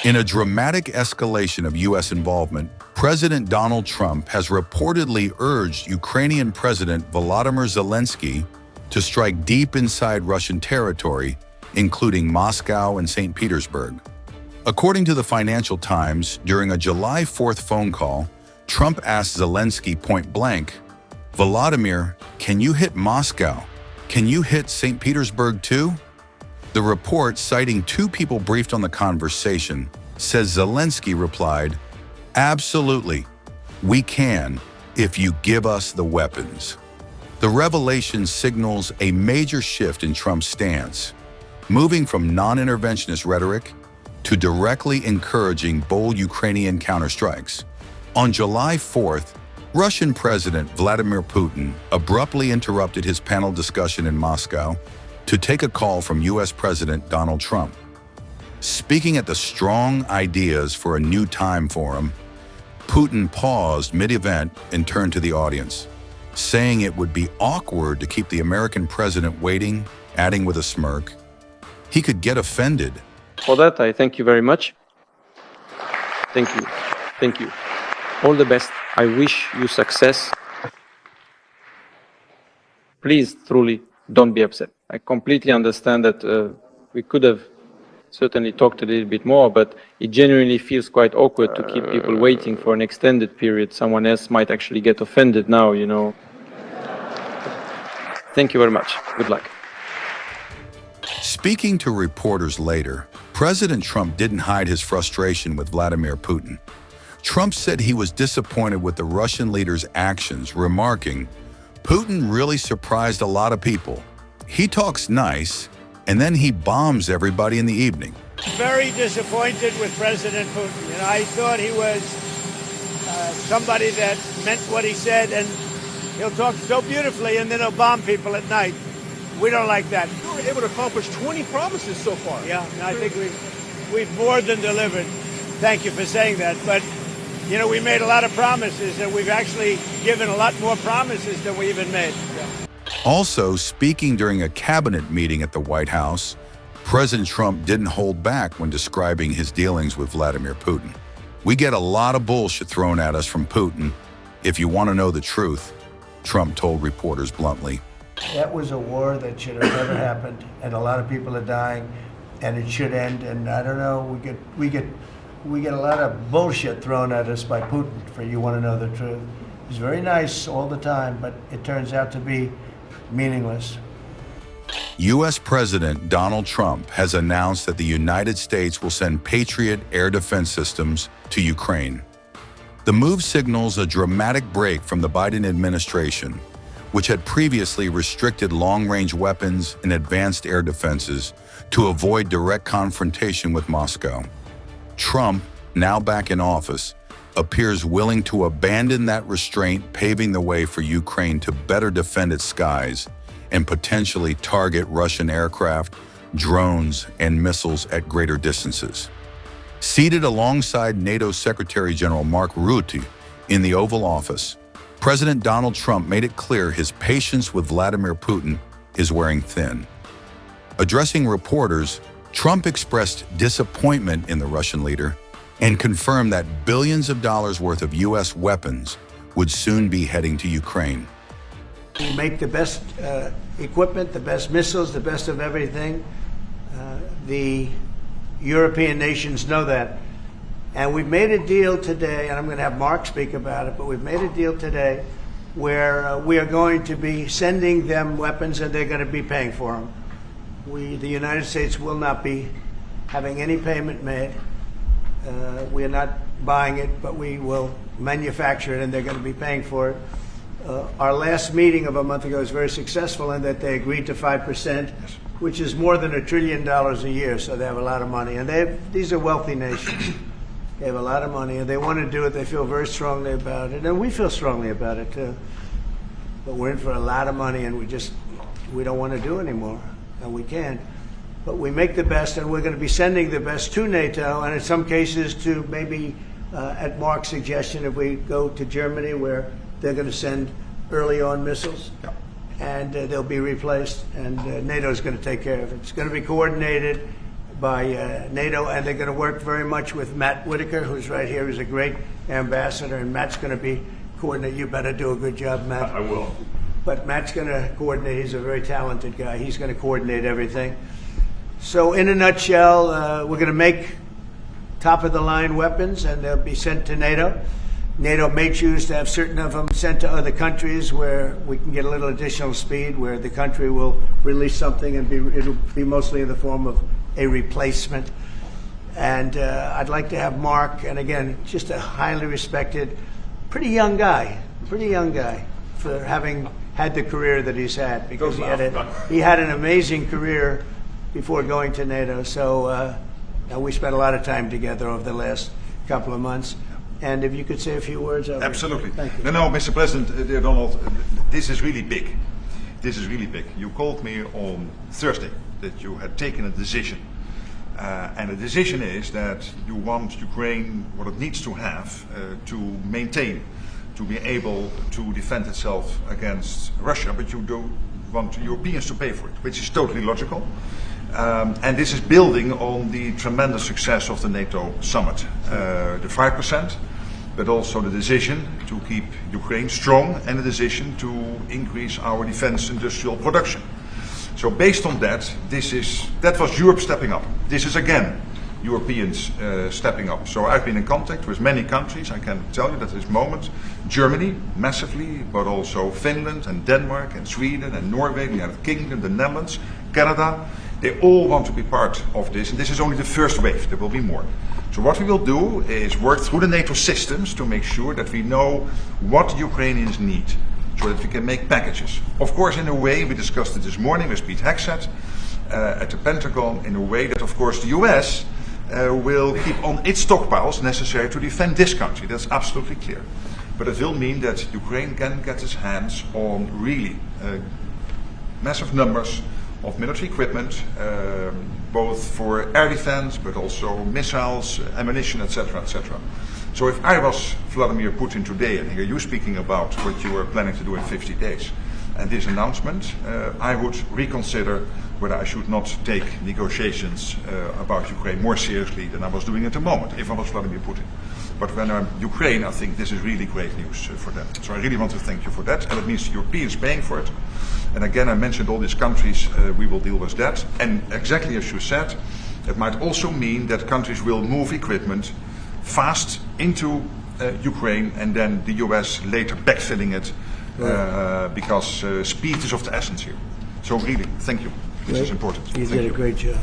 In a dramatic escalation of U.S. involvement, President Donald Trump has reportedly urged Ukrainian President Volodymyr Zelenskyy to strike deep inside Russian territory, including Moscow and St. Petersburg. According to the Financial Times, during a July 4th phone call, Trump asked Zelenskyy point-blank, "Volodymyr, can you hit Moscow? Can you hit St. Petersburg too?" The report, citing two people briefed on the conversation, says Zelenskyy replied, "Absolutely, we can, if you give us the weapons." The revelation signals a major shift in Trump's stance, moving from non-interventionist rhetoric to directly encouraging bold Ukrainian counterstrikes. On July 4th, Russian President Vladimir Putin abruptly interrupted his panel discussion in Moscow to take a call from U.S. President Donald Trump. Speaking at the Strong Ideas for a New Time forum, Putin paused mid-event and turned to the audience, saying it would be awkward to keep the American president waiting, adding with a smirk, he could get offended. For that, I thank you very much. Thank you. Thank you. All the best. I wish you success. Please, truly, don't be upset. I completely understand that we could have certainly talked a little bit more, but it genuinely feels quite awkward to keep people waiting for an extended period. Someone else might actually get offended now, you know. Thank you very much. Good luck. Speaking to reporters later, President Trump didn't hide his frustration with Vladimir Putin. Trump said he was disappointed with the Russian leader's actions, remarking, "Putin really surprised a lot of people. He talks nice, and then he bombs everybody in the evening." Very disappointed with President Putin. You know, I thought he was somebody that meant what he said, and he'll talk so beautifully, and then he'll bomb people at night. We don't like that. You were able to accomplish 20 promises so far. Yeah, I think we've more than delivered. Thank you for saying that. But, you know, we made a lot of promises, and we've actually given a lot more promises than we even made. Yeah. Also, speaking during a cabinet meeting at the White House, President Trump didn't hold back when describing his dealings with Vladimir Putin. "We get a lot of bullshit thrown at us from Putin, if you want to know the truth," Trump told reporters bluntly. That was a war that should have never happened, and a lot of people are dying, and it should end. And I don't know, we get a lot of bullshit thrown at us by Putin, for you want to know the truth. He's very nice all the time, but it turns out to be meaningless. U.S. President Donald Trump has announced that the United States will send Patriot air defense systems to Ukraine. The move signals a dramatic break from the Biden administration, which had previously restricted long-range weapons and advanced air defenses to avoid direct confrontation with Moscow. Trump, now back in office, appears willing to abandon that restraint, paving the way for Ukraine to better defend its skies and potentially target Russian aircraft, drones, and missiles at greater distances. Seated alongside NATO Secretary General Mark Rutte in the Oval Office, President Donald Trump made it clear his patience with Vladimir Putin is wearing thin. Addressing reporters, Trump expressed disappointment in the Russian leader and confirmed that billions of dollars worth of U.S. weapons would soon be heading to Ukraine. We make the best equipment, the best missiles, the best of everything. The European nations know that. And we've made a deal today, and I'm going to have Mark speak about it, but we've made a deal today where we are going to be sending them weapons, and they're going to be paying for them. The United States will not be having any payment made. We are not buying it, but we will manufacture it, and they're going to be paying for it. Our last meeting of a month ago was very successful in that they agreed to 5%, which is more than $1 trillion a year, so they have a lot of money. And these are wealthy nations. They have a lot of money, and they want to do it. They feel very strongly about it, and we feel strongly about it, too. But we're in for a lot of money, and we don't want to do anymore, and we can't. But we make the best, and we're going to be sending the best to NATO, and in some cases to maybe, at Mark's suggestion, if we go to Germany, where they're going to send early on missiles, and they'll be replaced, and NATO is going to take care of it. It's going to be coordinated by NATO, and they're going to work very much with Matt Whitaker, who's right here, who's a great ambassador, and Matt's going to be coordinating. You better do a good job, Matt. I will. But Matt's going to coordinate. He's a very talented guy. He's going to coordinate everything. So in a nutshell, we're going to make top-of-the-line weapons, and they'll be sent to NATO. NATO may choose to have certain of them sent to other countries where we can get a little additional speed, where the country will release something and it'll be mostly in the form of a replacement. And I'd like to have Mark, and again, just a highly respected, pretty young guy for having had the career that he's had, because he had an amazing career before going to NATO. So we spent a lot of time together over the last couple of months. And if you could say a few words. Absolutely. Thank you. No, Mr. President, dear Donald, this is really big. This is really big. You called me on Thursday that you had taken a decision. And the decision is that you want Ukraine, what it needs to have to maintain, to be able to defend itself against Russia, but you don't want Europeans to pay for it, which is totally logical. And this is building on the tremendous success of the NATO summit. The 5%, but also the decision to keep Ukraine strong and the decision to increase our defense industrial production. So based on that, that was Europe stepping up. This is again Europeans stepping up. So I've been in contact with many countries. I can tell you that at this moment, Germany massively, but also Finland and Denmark and Sweden and Norway, the United Kingdom, the Netherlands, Canada, they all want to be part of this. And this is only the first wave. There will be more. So what we will do is work through the NATO systems to make sure that we know what Ukrainians need, so that we can make packages. Of course, in a way, we discussed it this morning with Pete Hegseth at the Pentagon, in a way that, of course, the US will keep on its stockpiles necessary to defend this country. That's absolutely clear. But it will mean that Ukraine can get its hands on really massive numbers of military equipment, both for air defense, but also missiles, ammunition, etc., etc. So if I was Vladimir Putin today and hear you speaking about what you are planning to do in 50 days, and this announcement, I would reconsider whether I should not take negotiations about Ukraine more seriously than I was doing at the moment, if I was Vladimir Putin. But when I'm Ukraine, I think this is really great news for them. So I really want to thank you for that, and it means the Europeans paying for it. And again, I mentioned all these countries, we will deal with that. And exactly as you said, it might also mean that countries will move equipment fast into Ukraine, and then the US later backfilling it, because speed is of the essence here. So really, thank you. This is important. You did a great job.